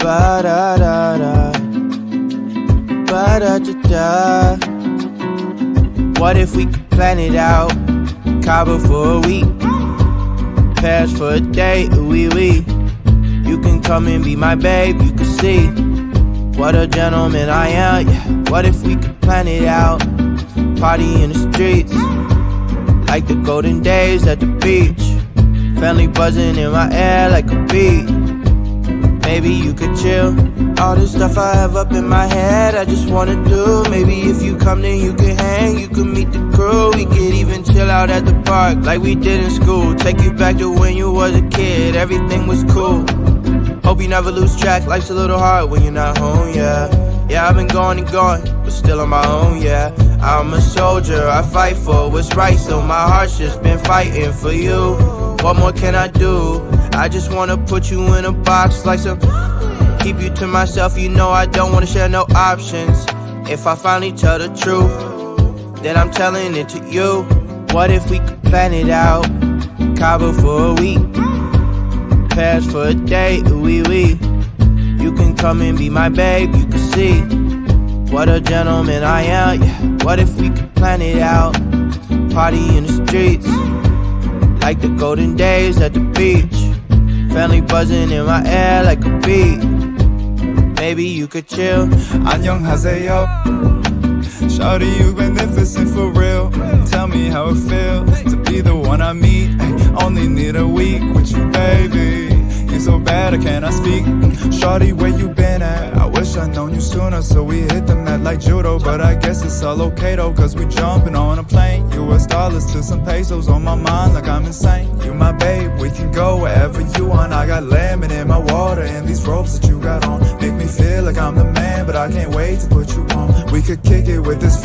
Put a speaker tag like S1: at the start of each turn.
S1: Ba-da-da-da, ba-da-da-da. What if we could plan it out? Cabo for a week, Paris for a day, ooh-wee-wee. You can come and be my babe, you can see what a gentleman I am, yeah. What if we could plan it out? Party in the streets, like the golden days at the beach. Family buzzing in my ear like a beat. Maybe you could chill. All this stuff I have up in my head, I just wanna do. Maybe if you come then you can hang, you can meet the crew. We could even chill out at the park like we did in school. Take you back to when you was a kid, everything was cool. Hope you never lose track, life's a little hard when you're not home, yeah. Yeah, I've been going and going, but still on my own, yeah. I'm a soldier, I fight for what's right, so my heart's just been fighting for you. What more can I do? I just wanna put you in a box like some. Keep you to myself, you know I don't wanna share no options. If I finally tell the truth, then I'm telling it to you. What if we could plan it out? Cabo for a week, Paris for a day, ooh-wee-wee. You can come and be my babe, you can see what a gentleman I am, yeah. What if we could plan it out? Party in the streets, like the golden days at the beach. Family buzzing in my ear like a beat. Maybe you could chill.
S2: 안녕하세요. Shawty, you beneficent for real. Tell me how it feel to be the one I meet. Only need a week with you, baby. You're so bad, I cannot speak. Shawty, where you been at? I wish I'd known you sooner, so we hit the mat like judo. But I guess it's all okay though, cause we jumping on a plane. US dollars to some pesos on my mind like I'm insane. You my babe, we can go wherever you want. I got lemon in my water and these ropes that you got on make me feel like I'm the man, but I can't wait to put you on. We could kick it with this